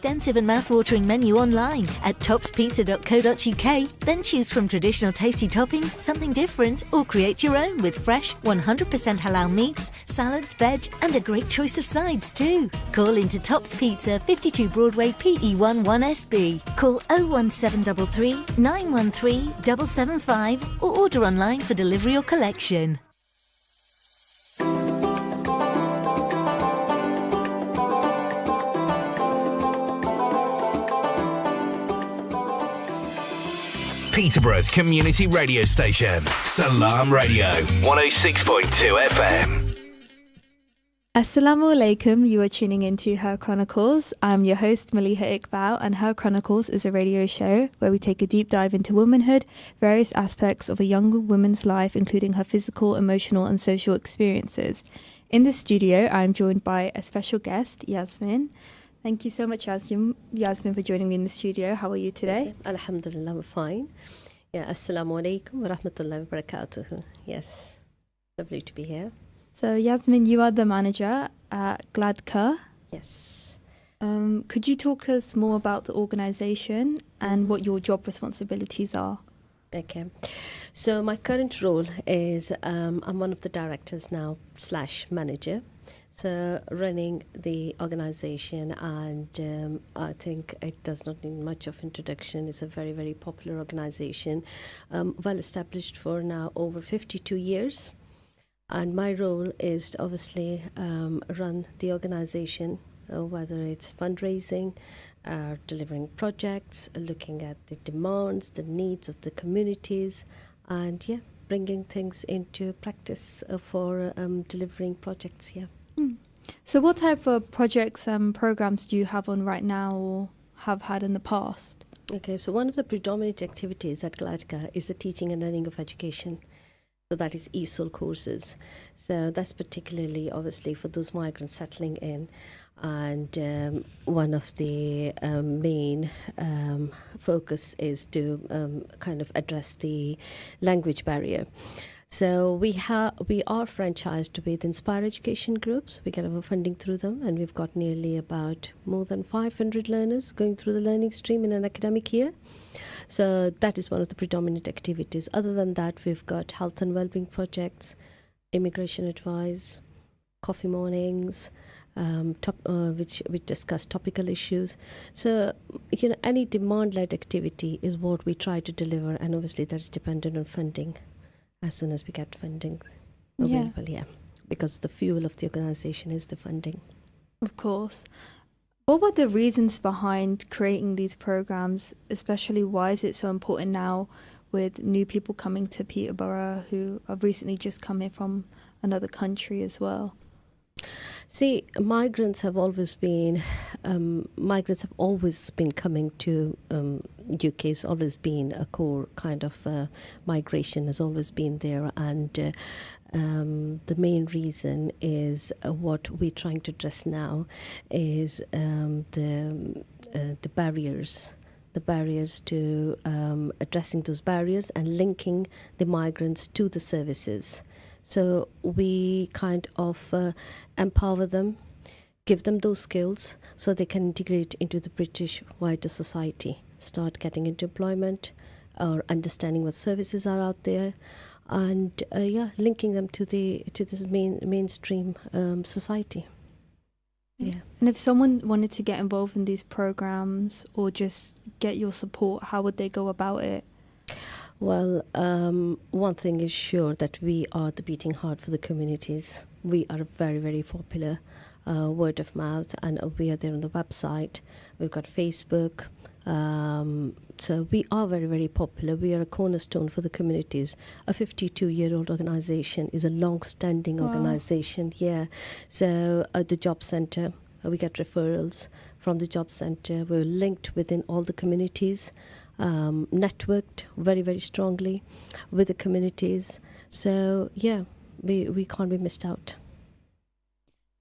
extensive and mouth-watering menu online at topspizza.co.uk. Then choose from traditional tasty toppings, something different, or create your own with fresh, 100% halal meats, salads, veg, and a great choice of sides too. Call into Tops Pizza, 52 Broadway, PE1 1SB. Call 01733 913 775 or order online for delivery or collection. Peterborough's community radio station, Salam Radio, 106.2 FM. Assalamu alaikum, you are tuning into Her Chronicles. I'm your host Maleeha Iqbal, and Her Chronicles is a radio show where we take a deep dive into womanhood, various aspects of a young woman's life, including her physical, emotional and social experiences. In the studio, I'm joined by a special guest, Yasmin. Thank you so much, Yasmin, for joining me in the studio. How are you today? Alhamdulillah, I'm fine. Yeah, assalamu alaikum wa rahmatullahi wa barakatuh. Yes, lovely to be here. So, Yasmin, you are the manager at Gladka. Yes. Could you talk us more about the organisation and what your job responsibilities are? Okay. So, my current role is I'm one of the directors now / manager. So running the organisation, and I think it does not need much of introduction. It's a very, very popular organisation, well established for now over 52 years. And my role is to obviously run the organisation, whether it's fundraising, delivering projects, looking at the demands, the needs of the communities, and bringing things into practice for delivering projects. So what type of projects and programs do you have on right now or have had in the past? Okay, so one of the predominant activities at Gladka is the teaching and learning of education. So that is ESOL courses. So that's particularly obviously for those migrants settling in. And one of the main focus is to kind of address the language barrier. So we are franchised with Inspire Education Groups. We get our funding through them, and we've got nearly about more than 500 learners going through the learning stream in an academic year. So that is one of the predominant activities. Other than that, we've got health and wellbeing projects, immigration advice, coffee mornings, which discuss topical issues. So, any demand-led activity is what we try to deliver, and obviously that's dependent on funding. As soon as we get funding available, because the fuel of the organisation is the funding. Of course. What were the reasons behind creating these programs, especially why is it so important now with new people coming to Peterborough who have recently just come here from another country as well? See, migrants have always been coming to UK. Has always been a core kind of migration has always been there, and the main reason is what we're trying to address now is the barriers. The barriers to addressing those barriers and linking the migrants to the services. So we kind of empower them, give them those skills so they can integrate into the British wider society, start getting into employment or understanding what services are out there, and linking them to this mainstream society. Yeah. And if someone wanted to get involved in these programs or just get your support, how would they go about it? Well, one thing is sure that we are the beating heart for the communities. We are very, very popular, word of mouth, and we are there on the website. We've got Facebook. So we are very, very popular. We are a cornerstone for the communities. A 52-year-old organisation is a long-standing organisation. Yeah. So the job centre, we get referrals from the job centre. We're linked within all the communities. Networked very, very strongly with the communities. So, we can't be missed out.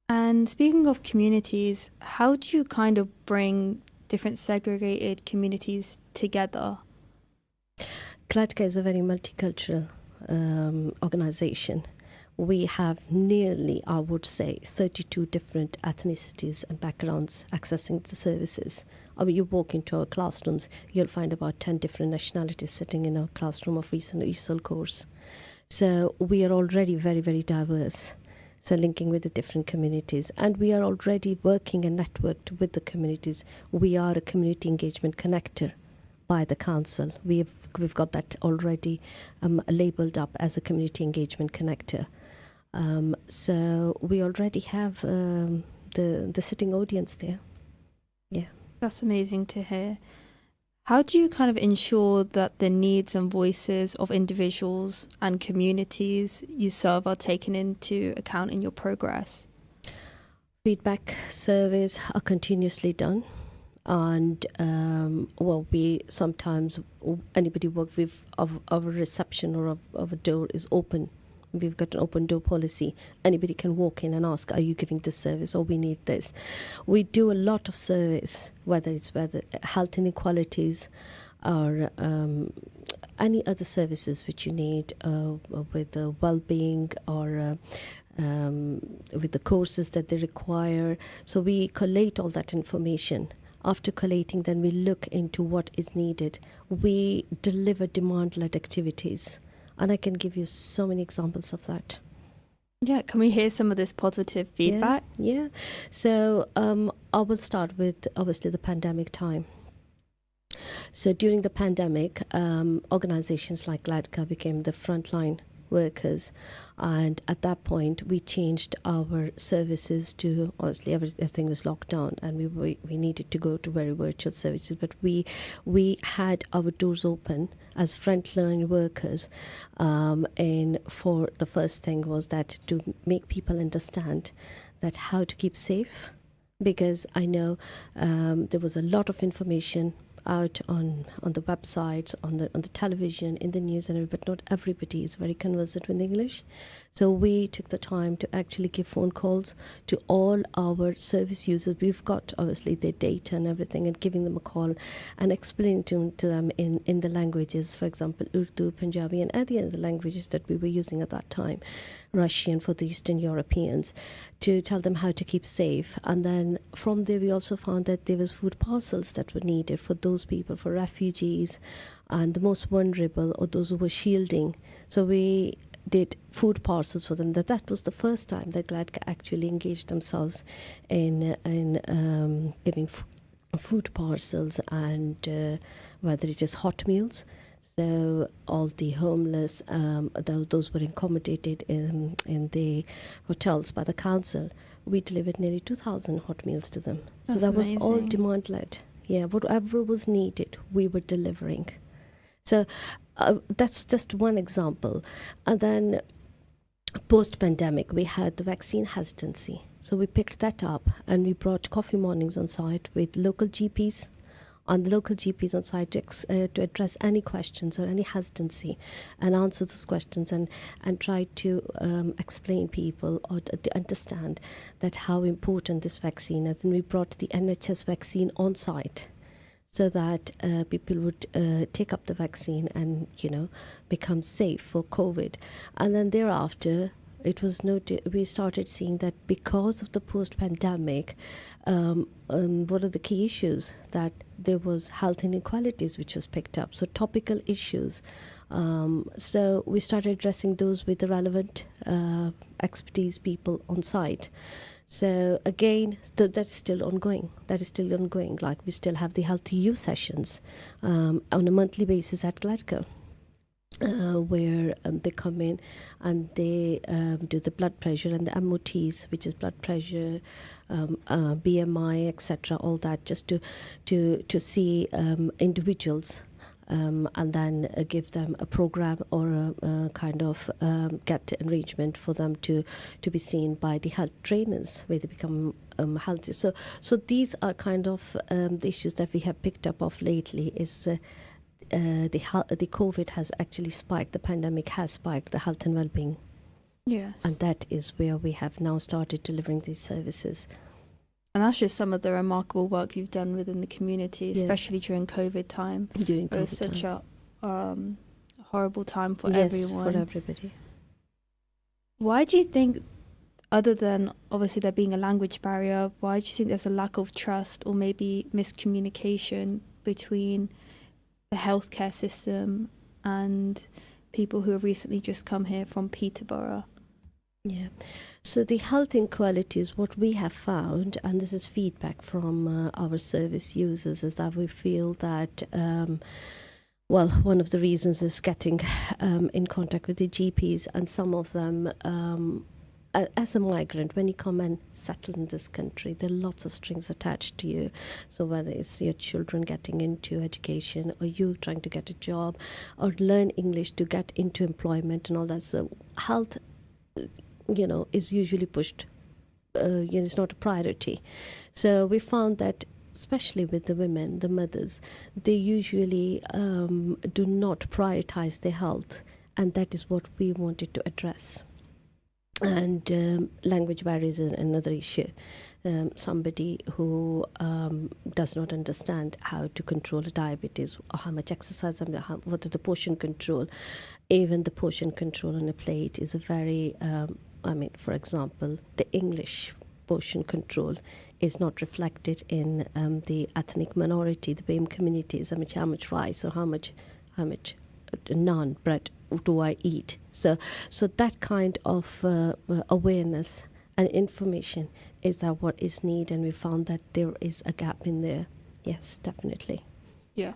And speaking of communities, how do you kind of bring different segregated communities together? Gladka is a very multicultural organisation. we have nearly, I would say, 32 different ethnicities and backgrounds accessing the services. I mean, you walk into our classrooms, you'll find about 10 different nationalities sitting in a classroom of recent ESOL course. So we are already very, very diverse. So linking with the different communities, and we are already working and networked with the communities. We are a community engagement connector by the council. We've got that already labelled up as a community engagement connector. So we already have the sitting audience there. Yeah. That's amazing to hear. How do you kind of ensure that the needs and voices of individuals and communities you serve are taken into account in your progress? Feedback surveys are continuously done. And we sometimes, anybody work with of a reception or of a door is open. We've got an open door policy. Anybody can walk in and ask, are you giving this service, or we need this? We do a lot of surveys, whether it's health inequalities or any other services which you need with the well-being or with the courses that they require. So we collate all that information. After collating, then we look into what is needed. We deliver demand-led activities. And I can give you so many examples of that. Yeah, can we hear some of this positive feedback? Yeah. So I will start with, obviously, the pandemic time. So during the pandemic, organizations like GLADCA became the frontline workers, and at that point we changed our services to, obviously everything was locked down and we needed to go to very virtual services, but we had our doors open as frontline workers, and for the first thing was that to make people understand that how to keep safe, because I know there was a lot of information out on the websites, on the television, in the news, but not everybody is very conversant with English. So we took the time to actually give phone calls to all our service users. We've got obviously their data and everything, and giving them a call and explaining to them in the languages, for example, Urdu, Punjabi, and any other languages that we were using at that time, Russian for the Eastern Europeans, to tell them how to keep safe. And then from there we also found that there was food parcels that were needed for those people, for refugees and the most vulnerable, or those who were shielding. So we did food parcels for them. That was the first time that GLADCA actually engaged themselves in giving food parcels, and whether it is hot meals. So all the homeless, those were accommodated in the hotels by the council. We delivered nearly 2,000 hot meals to them. That's so that amazing. was all demand-led. Yeah, whatever was needed, we were delivering. So that's just one example. And then post-pandemic, we had the vaccine hesitancy. So we picked that up and we brought coffee mornings on site with local GPs, on the local GPs on site to address any questions or any hesitancy and answer those questions, and try to explain people or to understand that how important this vaccine is. And we brought the NHS vaccine on site, so that people would take up the vaccine and, become safe for COVID. And then thereafter, it was we started seeing that because of the post-pandemic, what are the key issues? That there was health inequalities, which was picked up. So topical issues. So we started addressing those with the relevant expertise people on site. So again, that's still ongoing. Like, we still have the healthy youth sessions on a monthly basis at GLADCA, where they come in and they do the blood pressure and the MOTs, which is blood pressure, BMI, etc. All that, just to see individuals. And then give them a program or a kind of get arrangement for them to be seen by the health trainers, where they become healthy. So these are kind of the issues that we have picked up of lately. Is the COVID has actually spiked, the pandemic has spiked the health and well-being. Yes. And that is where we have now started delivering these services. And that's just some of the remarkable work you've done within the community, especially during COVID time. During COVID time. It was such a horrible time for yes, everyone. for everybody. Why do you think, other than obviously there being a language barrier, why do you think there's a lack of trust or maybe miscommunication between the healthcare system and people who have recently just come here from Peterborough? Yeah. So the health inequalities, what we have found, and this is feedback from our service users, is that we feel that, well, one of the reasons is getting in contact with the GPs, and some of them, as a migrant, when you come and settle in this country, there are lots of strings attached to you. So whether it's your children getting into education, or you trying to get a job, or learn English to get into employment and all that. So health, is usually pushed, it's not a priority. So we found that, especially with the women, the mothers, they usually do not prioritize their health, and that is what we wanted to address. And language barriers is another issue. Somebody who does not understand how to control a diabetes, or how much exercise, what is the portion control. Even the portion control on a plate is a very, for example, the English portion control is not reflected in the ethnic minority, the BAME communities. How much rice or how much naan bread do I eat? So that kind of awareness and information is what is needed, and we found that there is a gap in there. Yes, definitely. Yeah.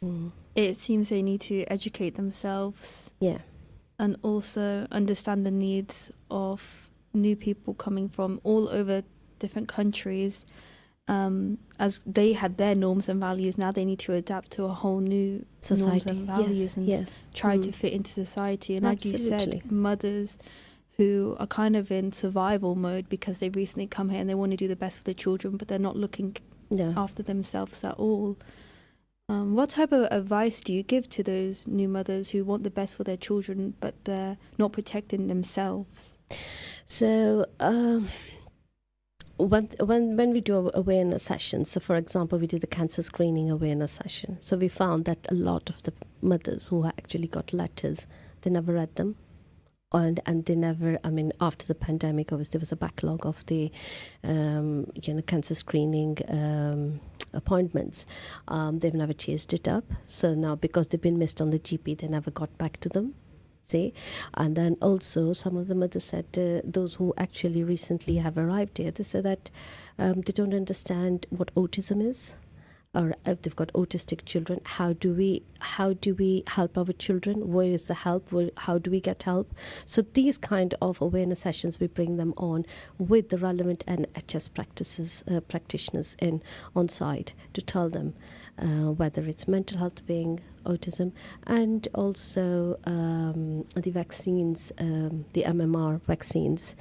Mm. It seems they need to educate themselves. Yeah. And also understand the needs of new people coming from all over different countries. As they had their norms and values, now they need to adapt to a whole new society, norms and values, yes, and yeah. try to fit into society. And like Absolutely. you said, mothers who are kind of in survival mode because they've recently come here and they want to do the best for their children, but they're not looking after themselves at all. What type of advice do you give to those new mothers who want the best for their children, but they're not protecting themselves? So when we do awareness sessions, so for example, we did the cancer screening awareness session. So we found that a lot of the mothers who actually got letters, they never read them. And they never, after the pandemic, obviously there was a backlog of the, cancer screening appointments. They've never chased it up. So now, because they've been missed on the GP, they never got back to them. See? And then also some of the mothers said, those who actually recently have arrived here, they said that they don't understand what autism is. Or if they've got autistic children, how do we help our children? Where is the help? How do we get help? So these kind of awareness sessions, we bring them on with the relevant NHS practitioners on site to tell them whether it's mental health being autism, and also the vaccines, the MMR vaccines.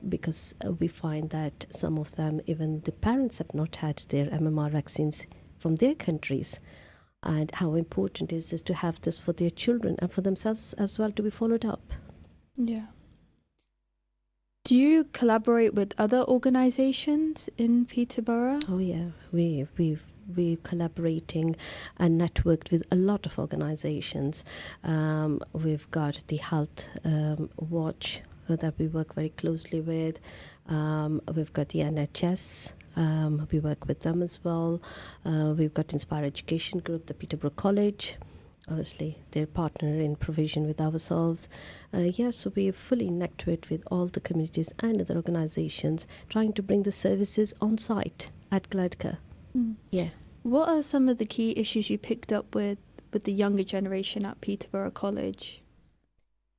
Because we find that some of them, even the parents have not had their MMR vaccines from their countries, and how important it is to have this for their children and for themselves as well to be followed up. Yeah. Do you collaborate with other organisations in Peterborough? Oh yeah, we're collaborating and networked with a lot of organisations. We've got the Health Watch that we work very closely with. We've got the NHS. We work with them as well. We've got Inspire Education Group, the Peterborough College. Obviously, they're partner in provision with ourselves. So we're fully networked with all the communities and other organisations, trying to bring the services on site at Gladca. Yeah. What are some of the key issues you picked up with the younger generation at Peterborough College?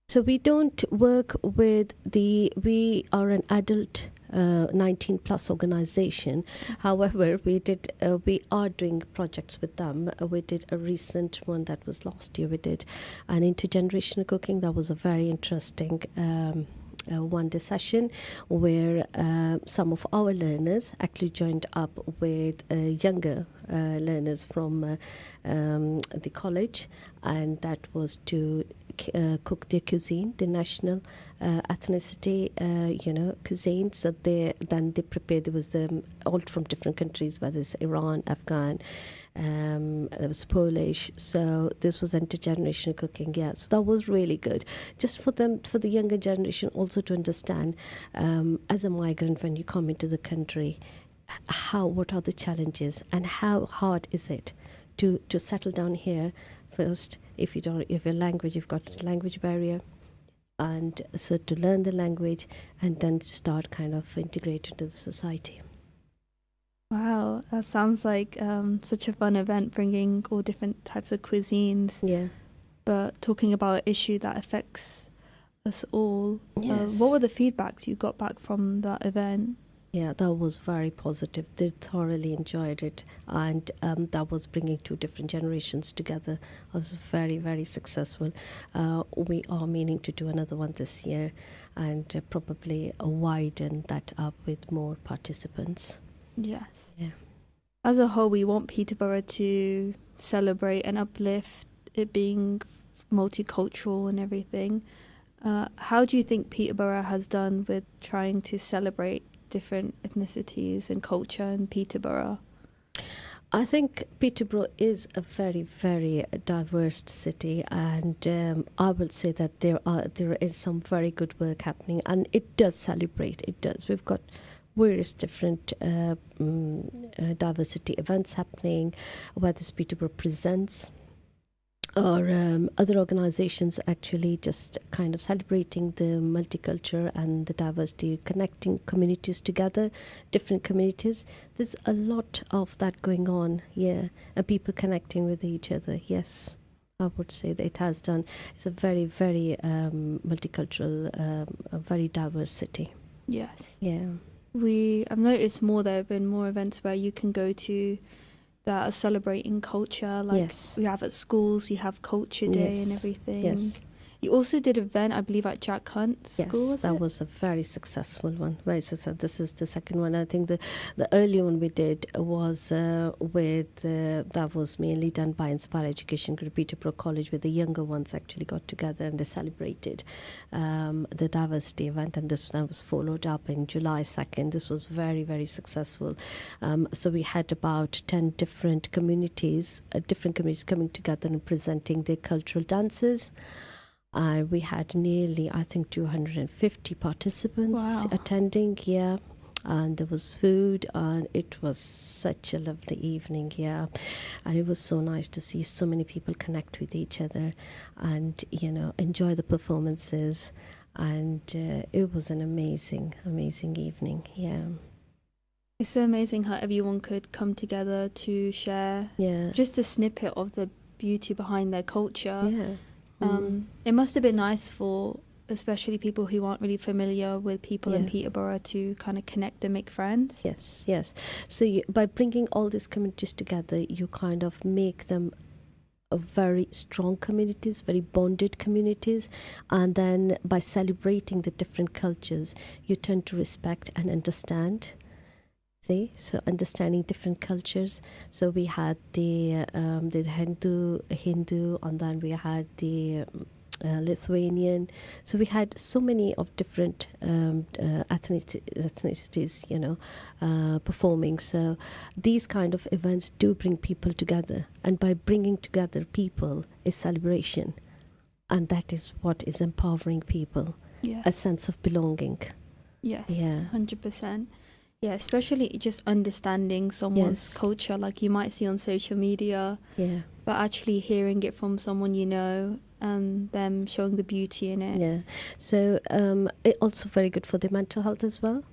So we don't work with we are an adult 19 plus organization. However, we are doing projects with them. We did a recent one that was last year. We did an intergenerational cooking. That was a very interesting one-day session where some of our learners actually joined up with younger learners from the college, and that was to cook their cuisine, their national ethnicity, cuisine. So they prepared. There was all from different countries, whether it's Iran, Afghan, there was Polish. So this was intergenerational cooking. Yeah, so that was really good, just for the younger generation also to understand, as a migrant, when you come into the country, what are the challenges and how hard is it to settle down here first. If you've got a language barrier, and so to learn the language and then to start kind of integrate into the society. Wow, that sounds like such a fun event, bringing all different types of cuisines. Yeah. But talking about an issue that affects us all. Yes. What were the feedbacks you got back from that event? Yeah, that was very positive. They thoroughly enjoyed it, and that was bringing two different generations together. It was very, very successful. We are meaning to do another one this year, and probably widen that up with more participants. Yes. Yeah. As a whole, we want Peterborough to celebrate and uplift it being multicultural and everything. How do you think Peterborough has done with trying to celebrate different ethnicities and culture in Peterborough? I think Peterborough is a very, very diverse city, and I will say that there is some very good work happening, and it does celebrate. It does. We've got various different diversity events happening, whether it's Peterborough Presents or other organizations actually just kind of celebrating the multicultural and the diversity, connecting communities together, different communities. There's a lot of that going on, yeah, and people connecting with each other. Yes, I would say that it has done. It's a very, very multicultural, a very diverse city. Yes. Yeah. I've noticed there have been more events where you can go to that are celebrating culture, like Yes. we have at schools, you have Culture Day and Yes. everything. Yes. You also did an event, I believe, at Jack Hunt's Yes, school, that was a very successful one. Very successful. This is the second one. I think the earlier one we did was that was mainly done by Inspire Education Group, Peterborough College, where the younger ones actually got together and they celebrated the diversity event. And this one was followed up in July 2nd. This was very, very successful. So we had about 10 different communities coming together and presenting their cultural dances. We had nearly, I think, 250 participants attending, yeah. And there was food, and it was such a lovely evening, yeah. And it was so nice to see so many people connect with each other and, enjoy the performances. And it was an amazing, amazing evening, yeah. It's so amazing how everyone could come together to share just a snippet of the beauty behind their culture. Yeah. It must have been nice for especially people who aren't really familiar with people in Peterborough to kind of connect and make friends. Yes. So by bringing all these communities together, you kind of make them very strong communities, very bonded communities, and then by celebrating the different cultures, you tend to respect and understand. So understanding different cultures. So we had the Hindu, and then we had the Lithuanian. So we had so many of different ethnicities, performing. So these kind of events do bring people together, and by bringing together people is celebration, and that is what is empowering people. Yeah. A sense of belonging. Yes. Yeah. 100%. Yeah, especially just understanding someone's culture, like you might see on social media. Yeah. But actually hearing it from someone you know and them showing the beauty in it. Yeah. So it also very good for the mental health as well.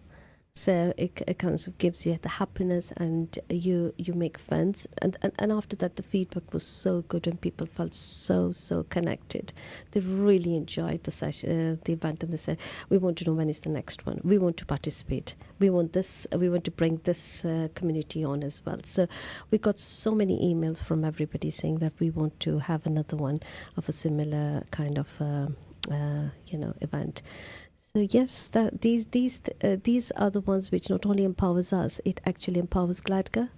So it kind of gives you the happiness, and you make friends, and after that the feedback was so good and people felt so connected. They really enjoyed the session, the event, and they said, we want to know when is the next one, we want to participate, we want to bring this community on as well. So we got so many emails from everybody saying that we want to have another one of a similar kind of event. So yes, these are the ones which not only empowers us, it actually empowers Gladga,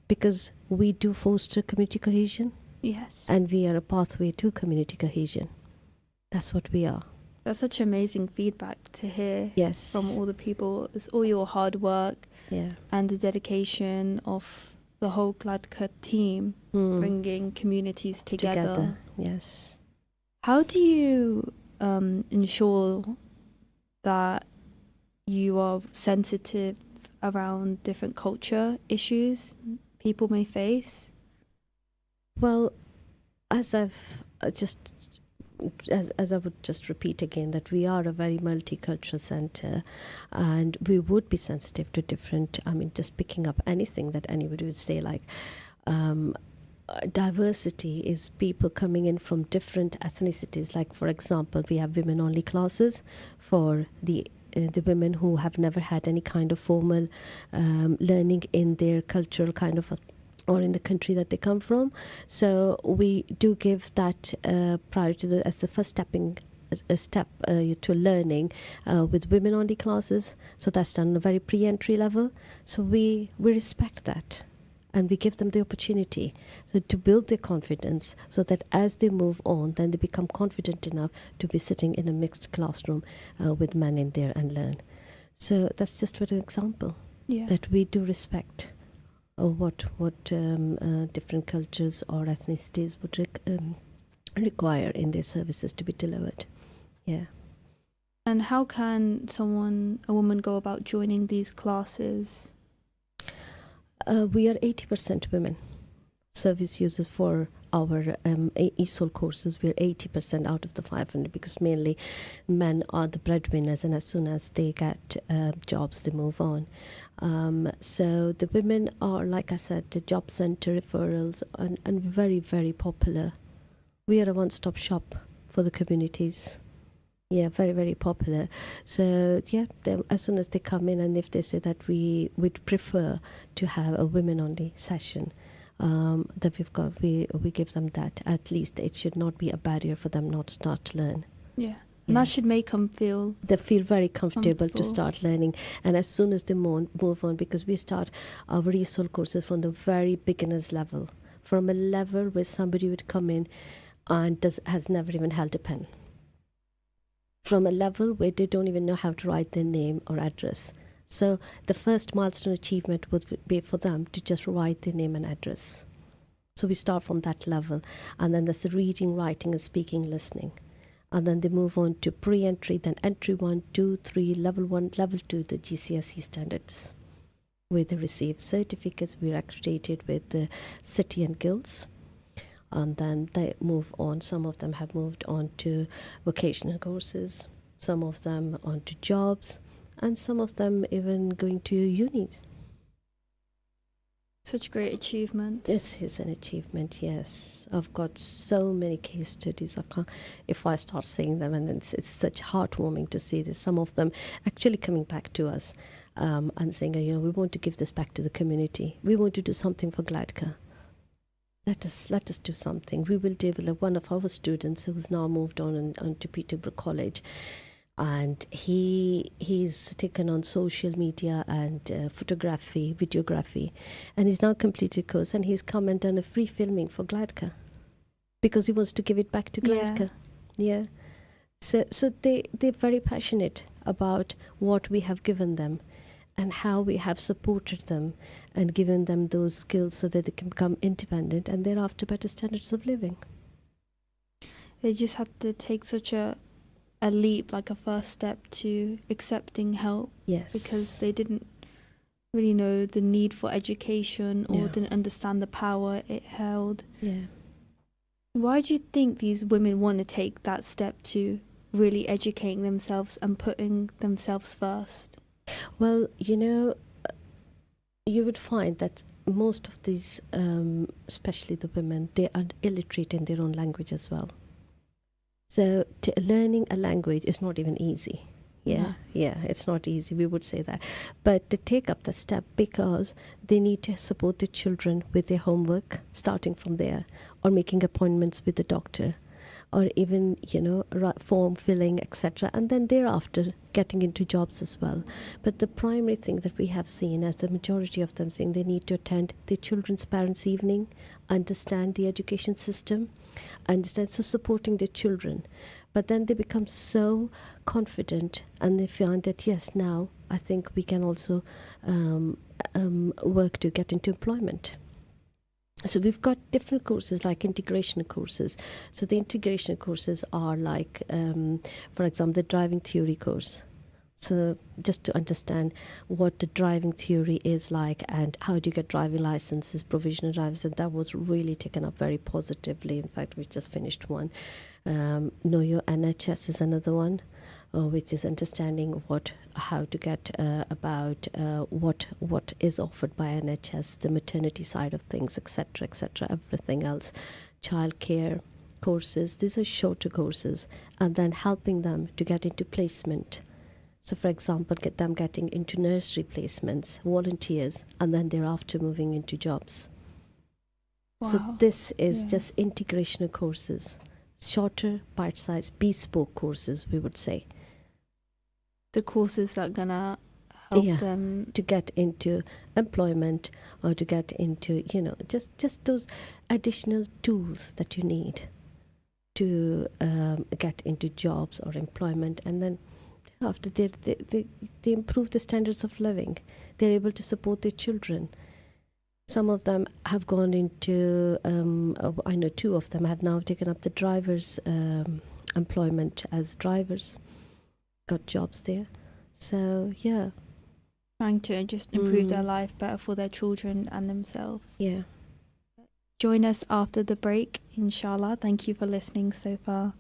because we do foster community cohesion. Yes. And we are a pathway to community cohesion. That's what we are. That's such amazing feedback to hear Yes. from all the people. It's all your hard work Yeah. and the dedication of the whole Gladka team bringing communities together. Yes. How do you ensure that you are sensitive around different culture issues people may face? Well, as I've as I would just repeat again, that we are a very multicultural center, and we would be sensitive to different, I mean, just picking up anything that anybody would say, like diversity is people coming in from different ethnicities. Like, for example, we have women only classes for the women who have never had any kind of formal learning in their cultural kind of or in the country that they come from. So we do give that priority as the first step to learning with women only classes. So that's done on a very pre-entry level. So we respect that, and we give them the opportunity to build their confidence, so that as they move on, then they become confident enough to be sitting in a mixed classroom with men in there and learn. So that's just an example that we do respect what different cultures or ethnicities would require in their services to be delivered. Yeah. And how can a woman go about joining these classes? We are 80% women service users for our ESOL courses. We're 80% out of the 500, because mainly men are the breadwinners, and as soon as they get jobs, they move on. So the women are, like I said, the job center referrals, and very, very popular. We are a one-stop shop for the communities. Yeah, very, very popular. So yeah, as soon as they come in, and if they say that we would prefer to have a women-only session, that we give them that. At least it should not be a barrier for them not to start to learn. Yeah. And that should make them feel... They feel very comfortable to start learning. And as soon as they move on, because we start our ESOL courses from the very beginner's level, from a level where somebody would come in and has never even held a pen. From a level where they don't even know how to write their name or address. So the first milestone achievement would be for them to just write their name and address. So we start from that level. And then there's the reading, writing, and speaking, listening. And then they move on to pre-entry, then entry 1, 2, 3, level 1, level 2, the GCSE standards, where they receive certificates. We're accredited with the city and guilds. And then they move on. Some of them have moved on to vocational courses, some of them on to jobs, and some of them even going to unis. Such great achievements. This is an achievement, yes. I've got so many case studies. If I start saying them, and it's such heartwarming to see this. Some of them actually coming back to us and saying, we want to give this back to the community. We want to do something for Gladka. Let us do something. We will develop. One of our students who's now moved on to Peterborough College, and he's taken on social media and photography, videography, and he's now completed a course, and he's come and done a free filming for Gladka because he wants to give it back to Gladka. Yeah. So they're very passionate about what we have given them and how we have supported them and given them those skills so that they can become independent and thereafter better standards of living. They just had to take such a leap, like a first step to accepting help. Yes. Because they didn't really know the need for education or didn't understand the power it held. Yeah. Why do you think these women want to take that step to really educating themselves and putting themselves first? Well, you would find that most of these, especially the women, they are illiterate in their own language as well. So learning a language is not even easy. Yeah, it's not easy, we would say that. But they take up that step because they need to support the children with their homework, starting from there, or making appointments with the doctor, or even, form filling, etc. And then thereafter getting into jobs as well. But the primary thing that we have seen, as the majority of them saying, they need to attend their children's parents' evening, understand the education system, understand, so supporting their children. But then they become so confident and they find that, yes, now I think we can also work to get into employment. So we've got different courses like integration courses. So the integration courses are like, for example, the driving theory course. So just to understand what the driving theory is like and how do you get driving licenses, provisional drivers, and that was really taken up very positively. In fact, we just finished one. Know Your NHS is another one, which is understanding how to get about what is offered by NHS, the maternity side of things, etc., everything else, childcare courses. These are shorter courses, and then helping them to get into placement. So, for example, get them getting into nursery placements, volunteers, and then thereafter moving into jobs. Wow. So this is just integrational courses, shorter, bite-sized, bespoke courses, we would say. The courses that are gonna help them to get into employment or to get into, just those additional tools that you need to get into jobs or employment, and then after they improve the standards of living. They're able to support their children. Some of them have gone into, I know 2 of them have now taken up the drivers' employment as drivers, got jobs there. So, yeah. Trying to just improve their life better for their children and themselves. Yeah. Join us after the break, inshallah. Thank you for listening so far.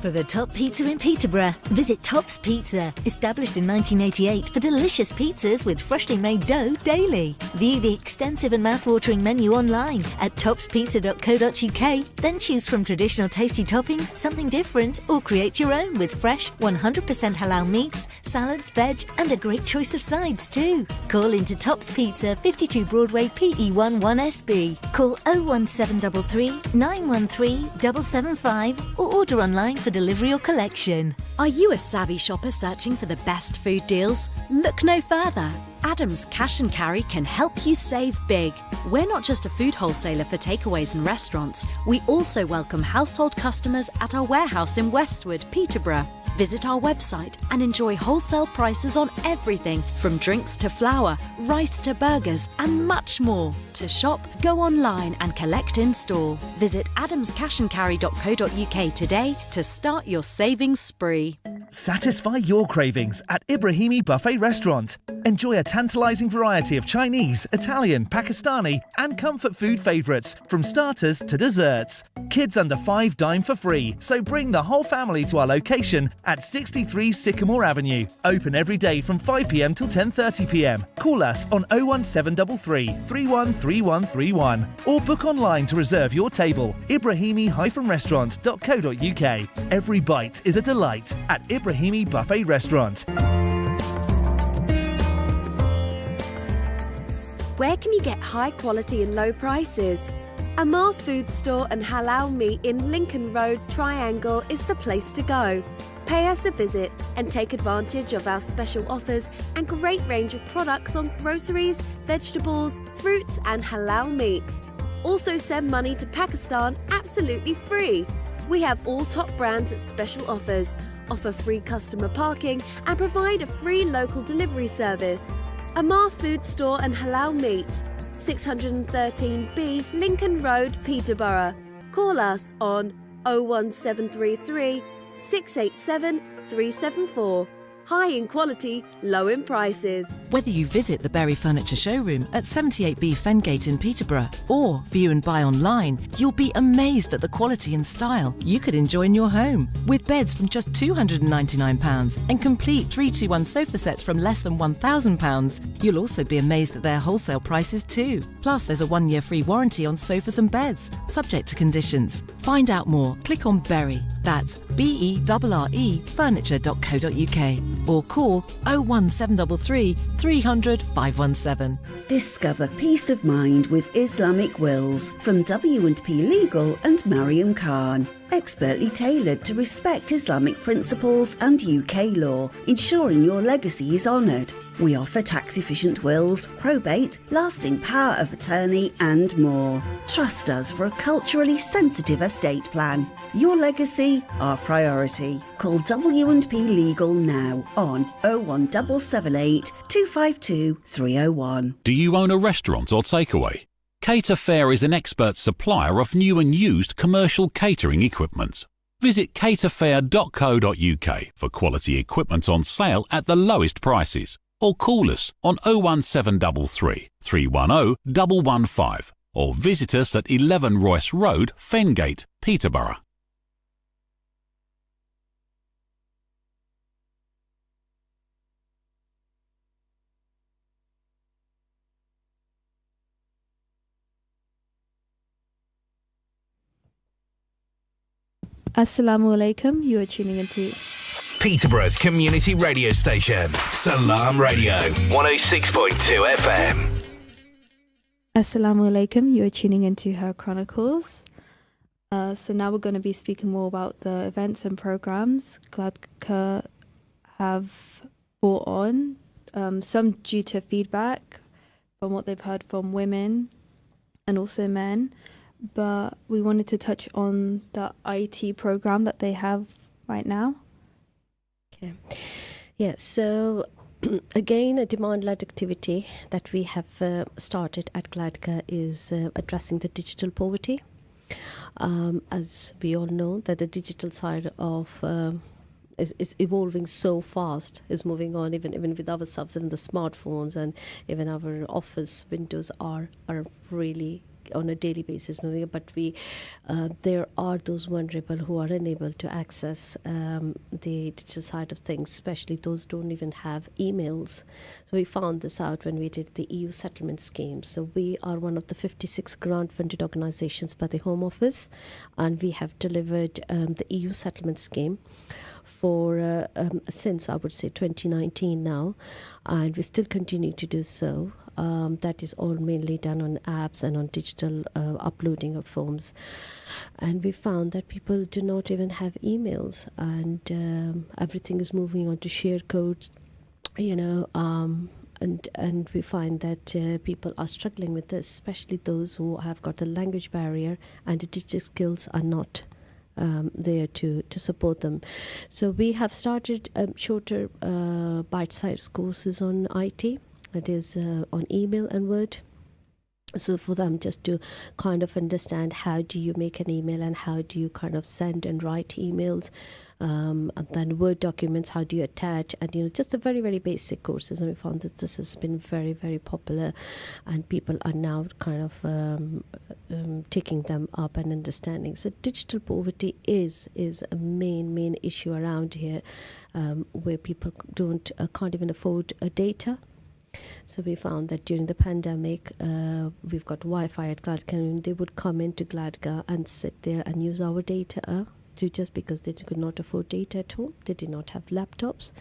For the top pizza in Peterborough, visit Top's Pizza, established in 1988 for delicious pizzas with freshly made dough daily. View the extensive and mouth-watering menu online at topspizza.co.uk, then choose from traditional tasty toppings, something different, or create your own with fresh 100% halal meats, salads, veg, and a great choice of sides too. Call into Top's Pizza, 52 Broadway, PE1 1SB. Call 01733 913 775 or order online for delivery or collection. Are you a savvy shopper searching for the best food deals? Look no further. Adams Cash and Carry can help you save big. We're not just a food wholesaler for takeaways and restaurants. We also welcome household customers at our warehouse in Westwood, Peterborough. Visit our website and enjoy wholesale prices on everything from drinks to flour, rice to burgers, and much more. To shop, go online and collect in store. Visit adamscashandcarry.co.uk today to start your savings spree. Satisfy your cravings at Ibrahimi Buffet Restaurant. Enjoy a tantalizing variety of Chinese, Italian, Pakistani and comfort food favourites from starters to desserts. Kids under 5 dine for free, so bring the whole family to our location at 63 Sycamore Avenue. Open every day from 5 p.m. till 10:30 p.m. Call us on 01733 313131 or book online to reserve your table. Ibrahimi-restaurant.co.uk. Every bite is a delight at Ibrahimi Buffet Restaurant. Where can you get high quality and low prices? Amar Food Store and Halal Meat in Lincoln Road, Triangle is the place to go. Pay us a visit and take advantage of our special offers and great range of products on groceries, vegetables, fruits and halal meat. Also send money to Pakistan absolutely free. We have all top brands at special offers, offer free customer parking and provide a free local delivery service. Amar Food Store and Halal Meat, 613B Lincoln Road, Peterborough. Call us on 01733 687 374. High in quality, low in prices. Whether you visit the Berry Furniture Showroom at 78B Fengate in Peterborough or view and buy online, you'll be amazed at the quality and style you could enjoy in your home. With beds from just £299 and complete 321 sofa sets from less than £1,000, you'll also be amazed at their wholesale prices too. Plus, there's a 1-year free warranty on sofas and beds, subject to conditions. Find out more, click on Berry. That's BERRE furniture.co.uk or call 01733 300 517. Discover peace of mind with Islamic wills from W&P Legal and Mariam Khan. Expertly tailored to respect Islamic principles and UK law, ensuring your legacy is honoured. We offer tax-efficient wills, probate, lasting power of attorney and more. Trust us for a culturally sensitive estate plan. Your legacy, our priority. Call W&P Legal now on 01778 252 301. Do you own a restaurant or takeaway? Cater Fair is an expert supplier of new and used commercial catering equipment. Visit caterfair.co.uk for quality equipment on sale at the lowest prices. Or call us on 01733 310 115 or visit us at 11 Royce Road, Fengate, Peterborough. Assalamu alaikum, you are tuning into Peterborough's community radio station, Salam Radio, 106.2 FM. Assalamu alaikum, you are tuning into Her Chronicles. So now we're going to be speaking more about the events and programs Gladka have brought on, some due to feedback from what they've heard from women and also men. But we wanted to touch on the IT program that they have right now. Okay. Yeah, so again, a demand-led activity that we have started at Gladka is addressing the digital poverty. As we all know, that the digital side of is evolving so fast, is moving on even with ourselves, even the smartphones and even our office windows are really on a daily basis moving, but there are those vulnerable who are unable to access the digital side of things, especially those who don't even have emails. So we found this out when we did the EU settlement scheme. So we are one of the 56 grant-funded organisations by the Home Office, and we have delivered the EU settlement scheme for since, I would say, 2019 now, and we still continue to do so. That is all mainly done on apps and on digital uploading of forms. And we found that people do not even have emails, and everything is moving on to share codes, and we find that people are struggling with this, especially those who have got a language barrier and the digital skills are not there to support them. So we have started shorter bite-sized courses on IT, that is on email and Word. So for them just to kind of understand how do you make an email and how do you kind of send and write emails, and then Word documents, how do you attach, and just the very, very basic courses. And we found that this has been very, very popular, and people are now kind of taking them up and understanding. So digital poverty is a main issue around here, where people can't even afford data. So we found that during the pandemic, we've got Wi-Fi at Gladka, and they would come into Gladka and sit there and use our data just because they could not afford data at home. They did not have laptops.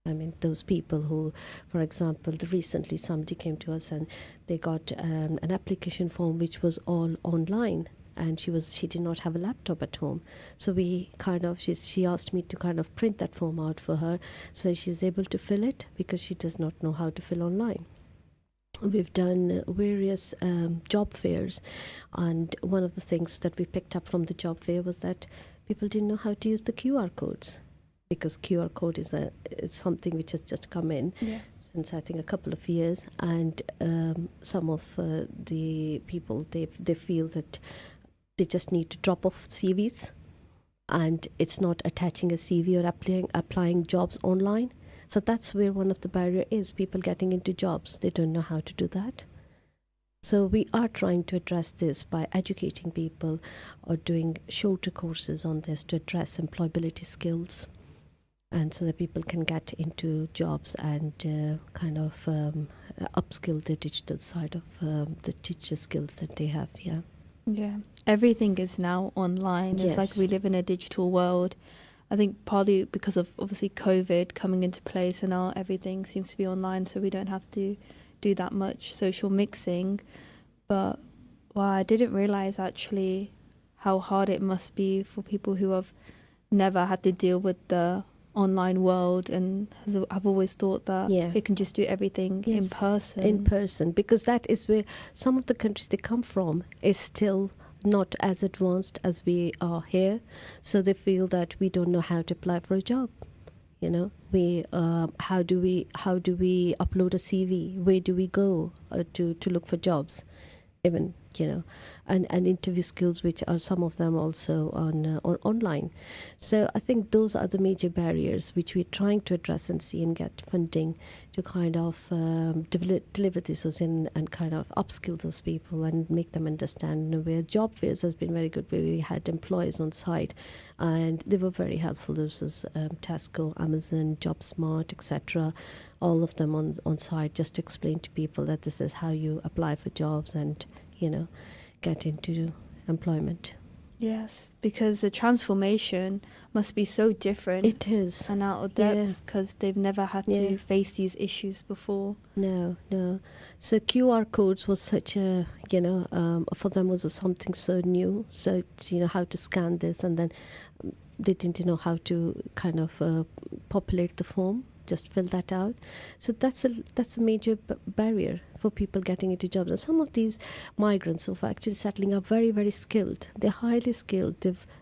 I mean, those people who, for example, recently somebody came to us and they got an application form which was all online, and she did not have a laptop at home. So we she asked me to kind of print that form out for her so she's able to fill it, because she does not know how to fill online. We've done various job fairs, and one of the things that we picked up from the job fair was that people didn't know how to use the QR codes, because QR code is something which has just come in. Yeah. Since I think a couple of years, and some of the people they feel that they just need to drop off CVs, and it's not attaching a CV or applying jobs online. So that's where one of the barrier is, people getting into jobs. They don't know how to do that. So we are trying to address this by educating people or doing shorter courses on this to address employability skills, and so that people can get into jobs and kind of upskill the digital side of the digital skills that they have here. Yeah, everything is now online. It's like Yes. we live in a digital world. I think partly because of obviously COVID coming into play, so now everything seems to be online, so we don't have to do that much social mixing. But wow, I didn't realize actually how hard it must be for people who have never had to deal with the online world and have always thought that Yeah. they can just do everything in Yes, person. in person, because that is where some of the countries they come from is still not as advanced as we are here, so they feel that we don't know how to apply for a job. We how do we upload a CV? Where do we go to look for jobs? Even and interview skills, which are some of them also on online. So I think those are the major barriers which we're trying to address and see and get funding to kind of deliver this and kind of upskill those people and make them understand. Where job fairs has been very good, where we had employees on site and they were very helpful. This was Tesco, Amazon, JobSmart, etc. All of them on site, just to explain to people that this is how you apply for jobs and get into employment. Yes, because the transformation must be so different. It is. And out of depth, because they've never had to face these issues before. No. So QR codes was such a, for them was something so new. So it's, how to scan this, and then they didn't know how to kind of populate the form, just fill that out. So that's a major barrier for people getting into jobs. And some of these migrants who are actually settling are very, very skilled. They're highly skilled.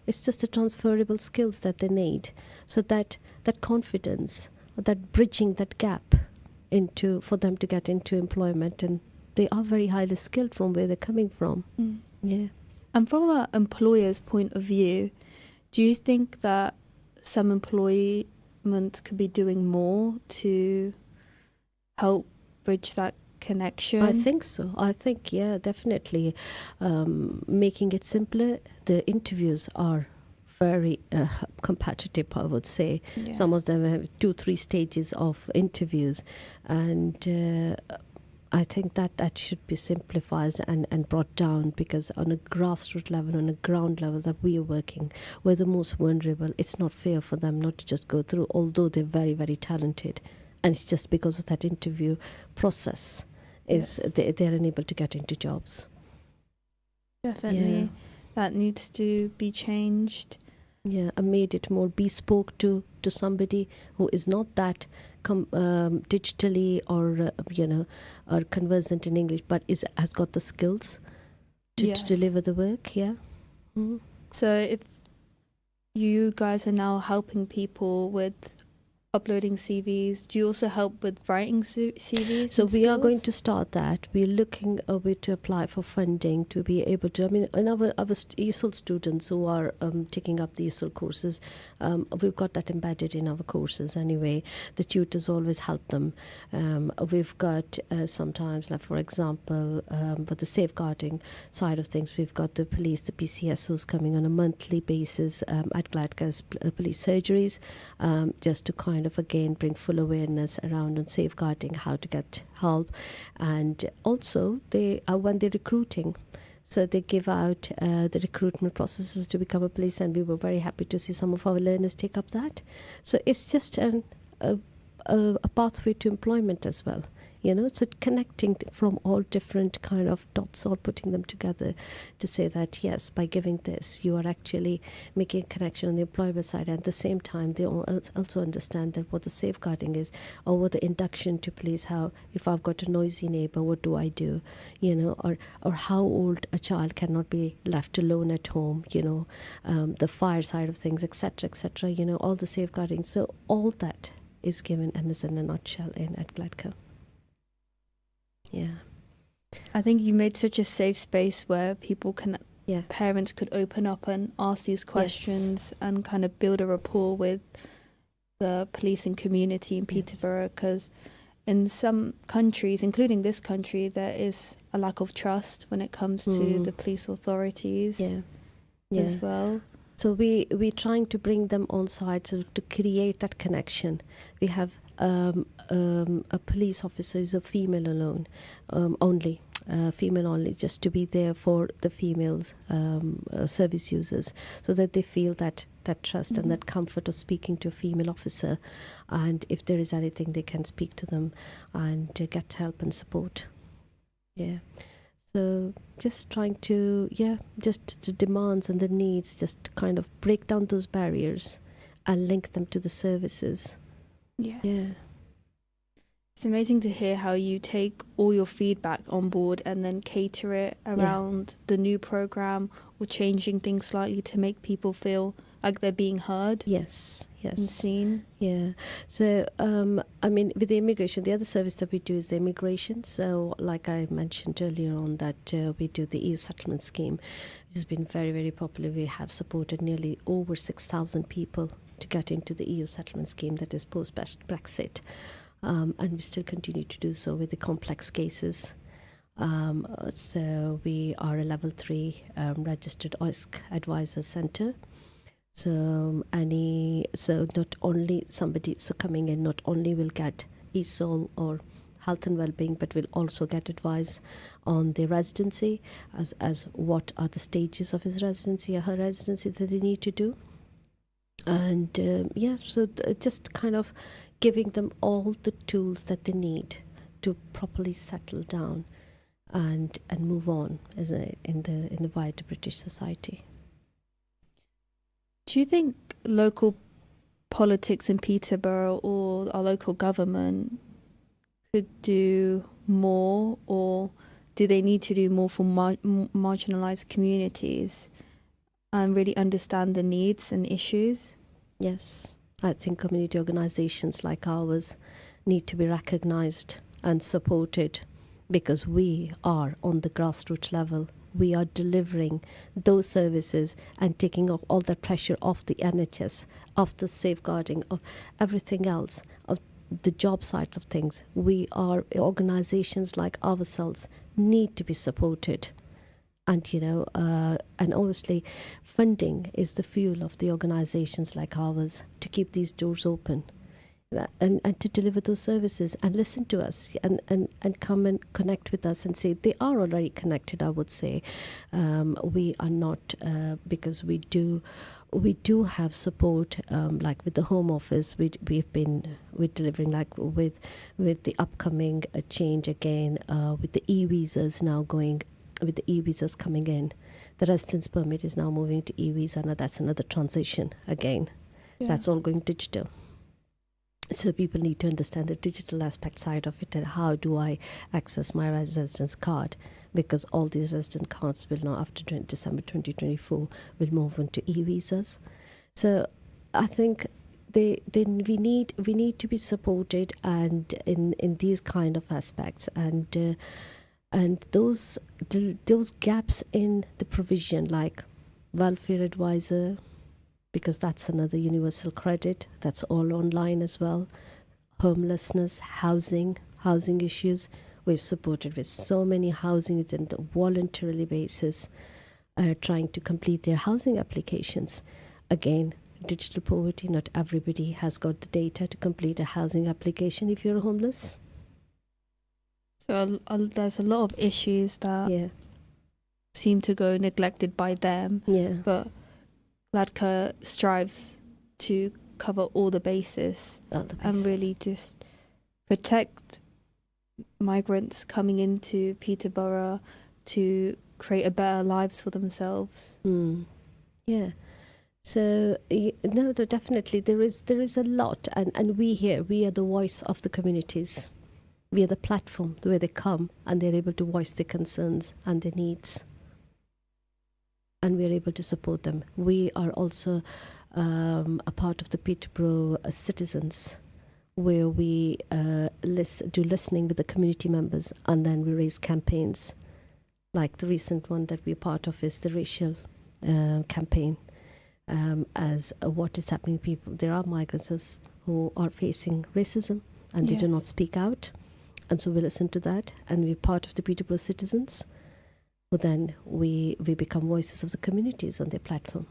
It's just the transferable skills that they need. So that confidence, that bridging that gap for them to get into employment, and they are very highly skilled from where they're coming from. Yeah. And from an employer's point of view, do you think that some employment could be doing more to help bridge that connection? I think so. I think, yeah, definitely. Making it simpler. The interviews are very competitive, I would say. Yes. Some of them have 2-3 stages of interviews, and I think that should be simplified and brought down, because on a grassroots level, on a ground level that we are working, we're the most vulnerable. It's not fair for them not to just go through, although they're very, very talented. And it's just because of that interview process they're unable to get into jobs. Definitely. Yeah. That needs to be changed. Yeah, I made it more bespoke to somebody who is not that digitally or conversant in English, but has got the skills to deliver the work. Yeah. Mm-hmm. So if you guys are now helping people with uploading CVs, do you also help with writing CVs? So we are going skills? to start that. We're looking a way to apply for funding to be able to. I mean, in our ESOL students who are taking up the ESOL courses, we've got that embedded in our courses anyway. The tutors always help them. We've got sometimes, like for example, for the safeguarding side of things, we've got the police, the PCSOs coming on a monthly basis at Gladca's police surgeries, just to kind of again bring full awareness around on safeguarding, how to get help. And also when they're recruiting, so they give out the recruitment processes to become a police, and we were very happy to see some of our learners take up that. So it's just a pathway to employment as well. So connecting from all different kind of dots, all putting them together to say that, yes, by giving this, you are actually making a connection on the employment side. And at the same time, they also understand that what the safeguarding is, or what the induction to police, how, if I've got a noisy neighbor, what do I do? Or how old a child cannot be left alone at home, the fire side of things, etc., all the safeguarding. So all that is given and is in a nutshell at Gladca. Yeah. I think you made such a safe space where people parents could open up and ask these questions and kind of build a rapport with the policing community in Peterborough, because in some countries, including this country, there is a lack of trust when it comes to the police authorities as well. So we're trying to bring them on side, so to create that connection. We have a police officer who's a female alone, only. female only, just to be there for the females service users, so that they feel that trust and that comfort of speaking to a female officer, and if there is anything they can speak to them and get help and support. So just trying to just the demands and the needs, just to kind of break down those barriers and link them to the services. Yes. It's amazing to hear how you take all your feedback on board and then cater it around the new program, or changing things slightly to make people feel like they're being heard. Yes. And seen. So I mean, with the immigration, the other service that we do is the immigration. So like I mentioned earlier on, that we do the EU settlement scheme, which has been very, very popular. We have supported nearly over 6,000 people to get into the EU settlement scheme, that is post-Brexit. And we still continue to do so with the complex cases. So we are a level 3 registered OISC advisor centre. So not only somebody coming in not only will get ESOL or health and well-being, but will also get advice on the residency, as what are the stages of his residency or her residency that they need to do. And so just kind of giving them all the tools that they need to properly settle down and move on in the wider British society. Do you think local politics in Peterborough or our local government could do more, or do they need to do more for marginalised communities and really understand the needs and issues? Yes, I think community organisations like ours need to be recognised and supported, because we are on the grassroots level. We are delivering those services and taking off all the pressure off the NHS, off the safeguarding, of everything else, of the job sides of things. We are, organisations like ourselves need to be supported. And, and obviously funding is the fuel of the organisations like ours to keep these doors open. And to deliver those services and listen to us and come and connect with us and say they are already connected. I would say we are not, because we do have support, like with the Home Office. We're delivering, like with the upcoming change again, with the e-visas now going, with the e-visas coming in. The residence permit is now moving to e-visa. Now that's another transition again. That's all going digital. So people need to understand the digital aspect side of it, and how do I access my residence card, because all these resident cards will now, after December 2024, will move into e-visas. So I think we need to be supported, and in these kind of aspects, and those gaps in the provision, like welfare advisor, because that's another universal credit, that's all online as well. Homelessness, housing issues, we've supported with so many housing on a voluntarily basis, trying to complete their housing applications. Again, digital poverty, not everybody has got the data to complete a housing application if you're homeless. So there's a lot of issues that seem to go neglected by them, but LADCA strives to cover all the bases and really just protect migrants coming into Peterborough to create a better lives for themselves. So no, definitely there is a lot, and we are the voice of the communities. We are the platform where they come and they're able to voice their concerns and their needs, and we are able to support them. We are also a part of the Peterborough Citizens, where we do listening with the community members, and then we raise campaigns. Like the recent one that we're part of is the racial campaign, as what is happening. There are migrants who are facing racism and they do not speak out, and so we listen to that, and we're part of the Peterborough Citizens. But then we become voices of the communities on their platform.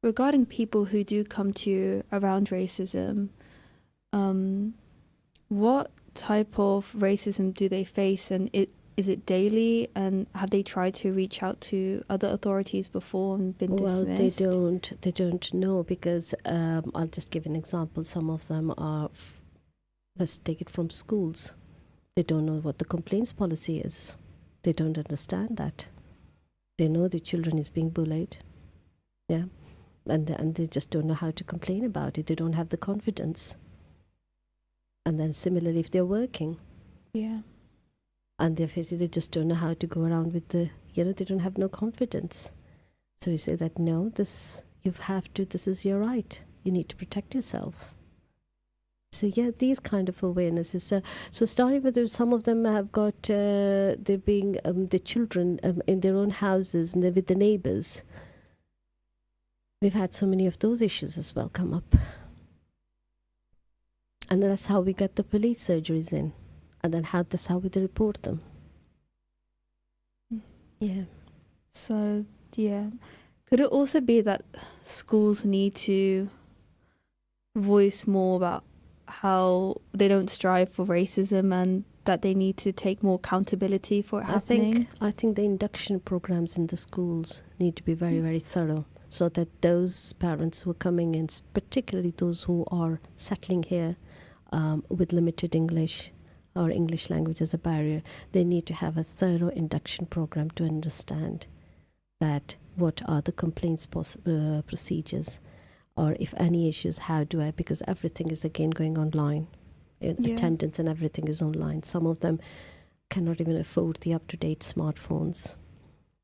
Regarding people who do come to you around racism, what type of racism do they face, and is it daily, and have they tried to reach out to other authorities before and been dismissed? Well, they don't know, because I'll just give an example. Some of them are, let's take it from schools. They don't know what the complaints policy is. They don't understand that. They know the children is being bullied, yeah, and they just don't know how to complain about it. They don't have the confidence. And then similarly, if they're working, Yeah. and they just don't know how to go around with they don't have no confidence. So we say that no, this is your right. You need to protect yourself. So yeah, these kind of awarenesses. So starting with some of them have got they're being the children in their own houses and with the neighbours. We've had so many of those issues as well come up, and that's how we get the police surgeries in, and then that's how we report them. Yeah. So yeah, could it also be that schools need to voice more about how they don't strive for racism, and that they need to take more accountability for it happening? I think the induction programs in the schools need to be very, very thorough, so that those parents who are coming in, particularly those who are settling here with limited English or English language as a barrier, they need to have a thorough induction program to understand that what are the complaints procedures, or if any issues, how do I, because everything is again going online. Attendance and everything is online. Some of them cannot even afford the up-to-date smartphones,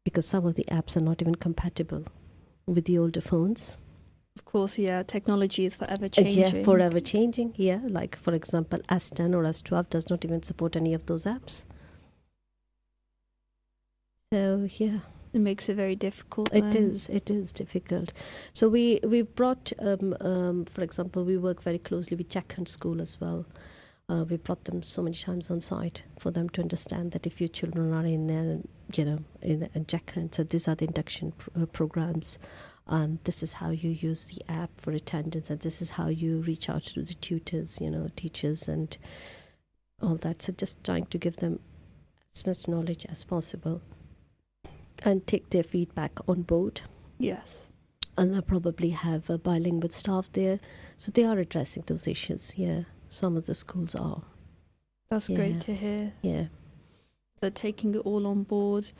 because some of the apps are not even compatible with the older phones. Of course, yeah, technology is forever changing. Yeah, forever changing, yeah. Like, for example, S10 or S12 does not even support any of those apps. So, yeah. It makes it very difficult. It is difficult. So we've brought, for example, we work very closely with Jack Hunt School as well. We brought them so many times on site for them to understand that if your children are in there, in Jack Hunt, so these are the induction programs, and this is how you use the app for attendance, and this is how you reach out to the tutors, teachers and all that. So just trying to give them as much knowledge as possible and take their feedback on board. Yes. And they'll probably have a bilingual staff there. So they are addressing those issues, yeah. Some of the schools are. That's great to hear. Yeah. They're taking it all on board,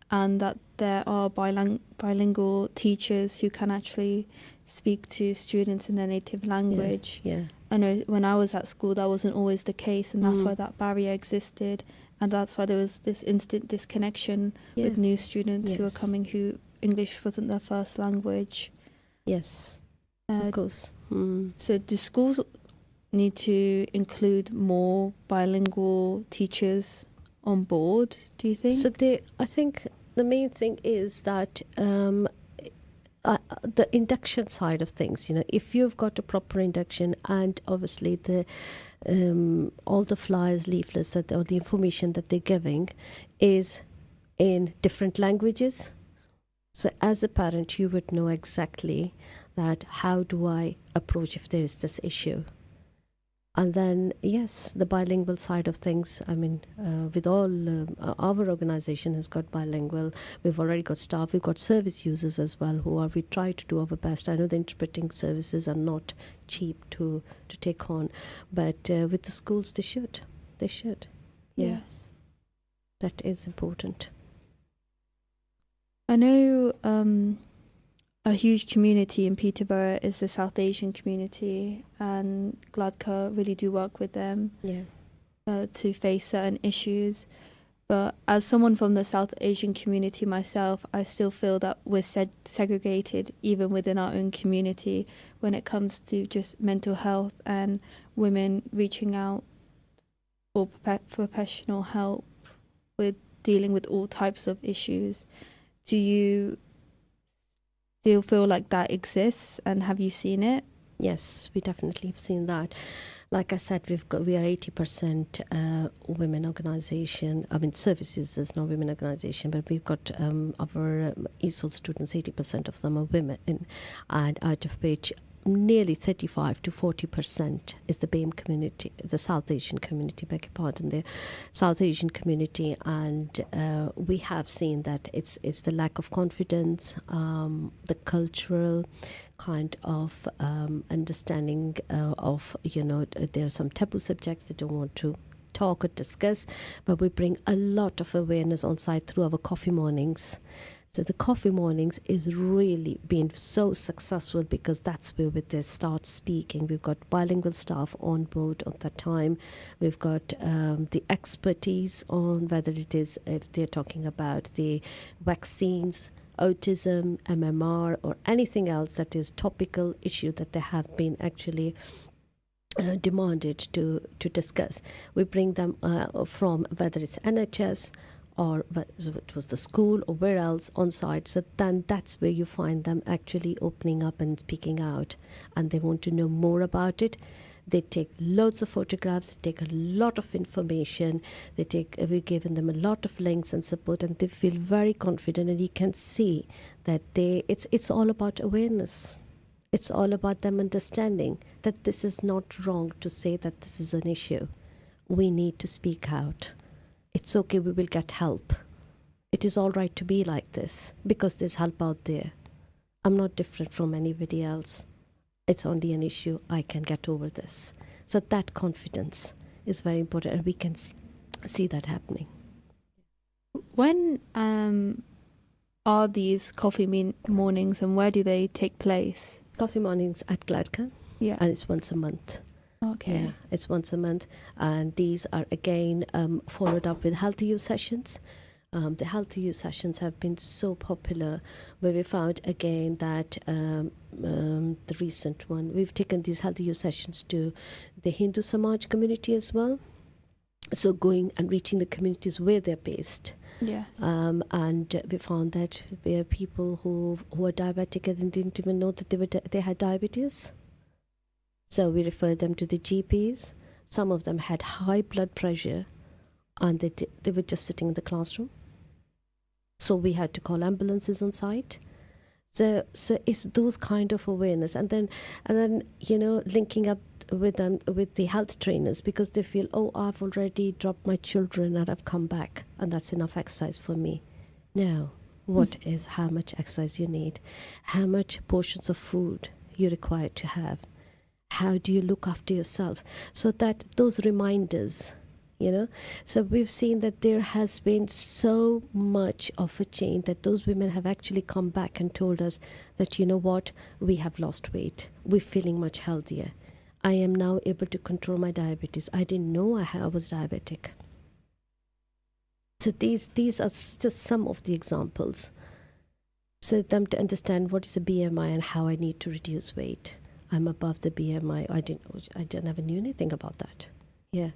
and that there are bilingual teachers who can actually speak to students in their native language. Yeah. I know when I was at school, that wasn't always the case, and that's why that barrier existed. And that's why there was this instant disconnection with new students who are coming who English wasn't their first language. Yes, of course. So do schools need to include more bilingual teachers on board, do you think? So I think the main thing is that the induction side of things, if you've got a proper induction, and obviously the all the flyers, leaflets, or the information that they're giving is in different languages. So as a parent, you would know exactly that how do I approach if there is this issue. And then, yes, the bilingual side of things, I mean, with all, our organization has got bilingual. We've already got staff. We've got service users as well we try to do our best. I know the interpreting services are not cheap to take on, but with the schools, they should. Yeah. Yes. That is important. I know a huge community in Peterborough is the South Asian community, and Gladka really do work with them to face certain issues. But as someone from the South Asian community myself, I still feel that we're segregated even within our own community when it comes to just mental health and women reaching out for professional help with dealing with all types of issues. Do you still feel like that exists, and have you seen it? Yes, we definitely have seen that. Like I said, we are 80% women organisation. I mean, service users, not women organisation, but we've got our ESOL students. 80% of them are women, and out of which nearly 35 to 40% is the BAME community, the South Asian community, beg your pardon, the South Asian community, and we have seen that it's the lack of confidence, the cultural kind of understanding of, there are some taboo subjects they don't want to talk or discuss, but we bring a lot of awareness on site through our coffee mornings. So the coffee mornings is really been so successful because that's where they start speaking. We've got bilingual staff on board at that time. We've got the expertise on whether it is, if they're talking about the vaccines, autism, MMR, or anything else that is topical issue that they have been actually demanded to discuss. We bring them from whether it's NHS or it was the school or where else on site. So then that's where you find them actually opening up and speaking out, and they want to know more about it. They take loads of photographs, they take a lot of information, we've given them a lot of links and support, and they feel very confident, and you can see that it's all about awareness. It's all about them understanding that this is not wrong to say that this is an issue. We need to speak out. It's okay, we will get help. It is all right to be like this because there's help out there. I'm not different from anybody else. It's only an issue. I can get over this. So that confidence is very important, and we can see that happening. When are these coffee mornings, and where do they take place? Coffee mornings at Gladca. Yeah. And it's once a month. Okay. Yeah, it's once a month. And these are again followed up with healthy use sessions. The healthy use sessions have been so popular, where we found again that the recent one, we've taken these healthy use sessions to the Hindu Samaj community as well. So going and reaching the communities where they're based. Yes. And we found that there are people who are diabetic and didn't even know that they had diabetes. So we referred them to the GPs. Some of them had high blood pressure, and they were just sitting in the classroom. So we had to call ambulances on site. So it's those kind of awareness, and then linking up with them with the health trainers, because they feel, oh, I've already dropped my children and I've come back and that's enough exercise for me. No, how much exercise you need, how much portions of food you're required to have, how do you look after yourself, so that those reminders. So we've seen that there has been so much of a change that those women have actually come back and told us that, what, we have lost weight, we're feeling much healthier, I am now able to control my diabetes, I didn't know I was diabetic. So these are just some of the examples, so them to understand what is a BMI and how I need to reduce weight. I'm above the BMI. I never knew anything about that. Yeah.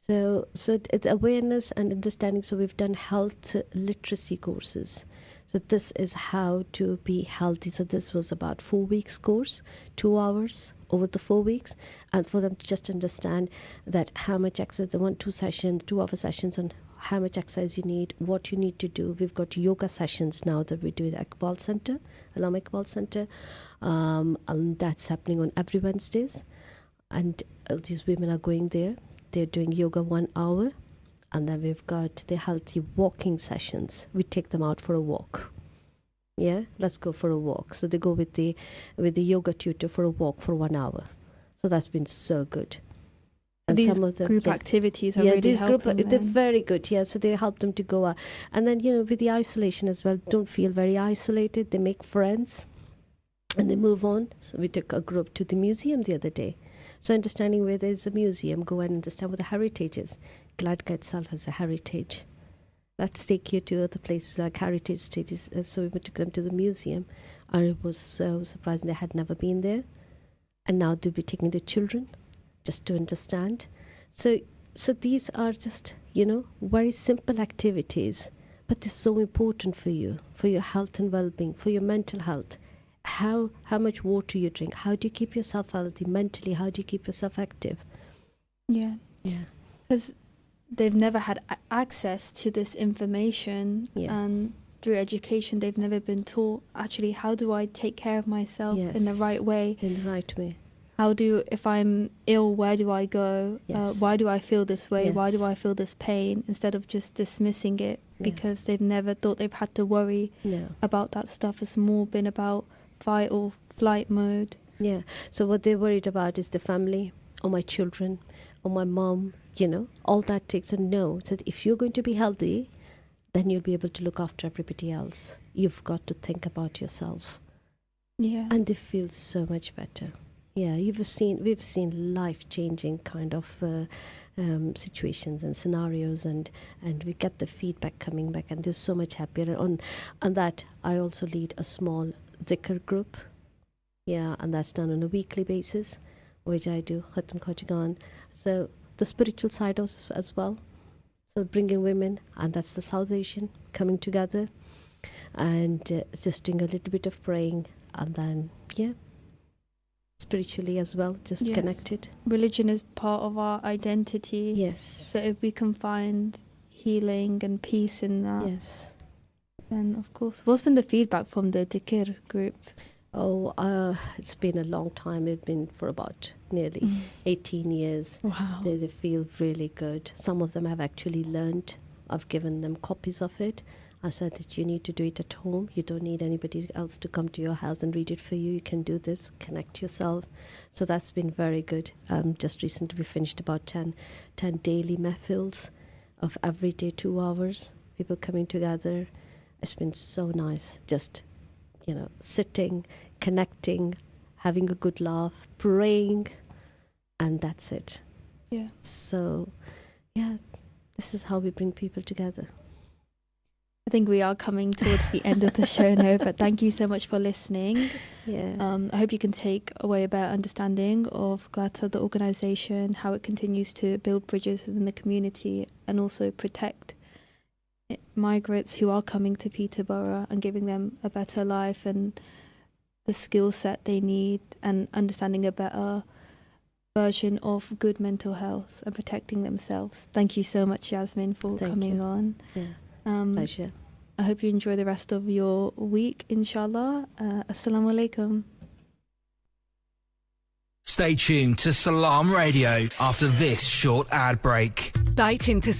So it's awareness and understanding. So we've done health literacy courses. So this is how to be healthy. So this was about 4 weeks course, 2 hours over the 4 weeks, and for them to just understand that how much exercise they want, 2 hour sessions on how much exercise you need, what you need to do. We've got yoga sessions now that we do at Iqbal Center, Allama Iqbal Center, and that's happening on every Wednesdays. And these women are going there. They're doing yoga 1 hour, and then we've got the healthy walking sessions. We take them out for a walk. Yeah, let's go for a walk. So they go with the yoga tutor for a walk for 1 hour. So that's been so good. And these some of them, group activities are really helping. They're very good. Yeah, so they help them to go out. And then with the isolation as well, don't feel very isolated. They make friends, and they move on. So we took a group to the museum the other day. So understanding where there's a museum, go and understand what the heritage is. Gladca itself has a heritage. Let's take you to other places like heritage stages. So we took them to the museum, and it was so surprising. They had never been there, and now they'll be taking the children just to understand. So these are just very simple activities, but they're so important for you, for your health and well-being, for your mental health. How much water you drink, how do you keep yourself healthy mentally, how do you keep yourself active? Yeah, because they've never had access to this information, and through education, they've never been taught, actually, how do I take care of myself in the right way? In the right way. If I'm ill, where do I go? Yes. Why do I feel this way? Yes. Why do I feel this pain? Instead of just dismissing it because they've never thought they've had to worry about that stuff. It's more been about fight or flight mode. Yeah. So what they're worried about is the family or my children or my mom, all that takes a no. So if you're going to be healthy, then you'll be able to look after everybody else. You've got to think about yourself. Yeah. And they feel so much better. Yeah, we've seen life-changing kind of situations and scenarios, and we get the feedback coming back, and they're so much happier. On that, I also lead a small dhikr group. Yeah, and that's done on a weekly basis, which I do Khatam Khajigan. So the spiritual side as well. So bringing women, and that's the South Asian coming together, and just doing a little bit of praying, and then spiritually as well, just connected. Religion is part of our identity. Yes. So if we can find healing and peace in that, then of course. What's been the feedback from the dhikr group? It's been a long time. It's been for about nearly 18 years. Wow. They feel really good. Some of them have actually learned. I've given them copies of it. I said that you need to do it at home. You don't need anybody else to come to your house and read it for you. You can do this, connect yourself. So that's been very good. Just recently we finished about 10 daily mehfils of every day 2 hours. People coming together. It's been so nice. Just, sitting, connecting, having a good laugh, praying, and that's it. Yeah. So, this is how we bring people together. I think we are coming towards the end of the show now, but thank you so much for listening. Yeah. I hope you can take away a better understanding of GLATA, the organisation, how it continues to build bridges within the community and also protect migrants who are coming to Peterborough and giving them a better life and the skill set they need, and understanding a better version of good mental health and protecting themselves. Thank you so much, Yasmin, for coming on. Yeah. Pleasure. I hope you enjoy the rest of your week, inshallah. Assalamu alaikum. Stay tuned to Salam Radio after this short ad break. Bite into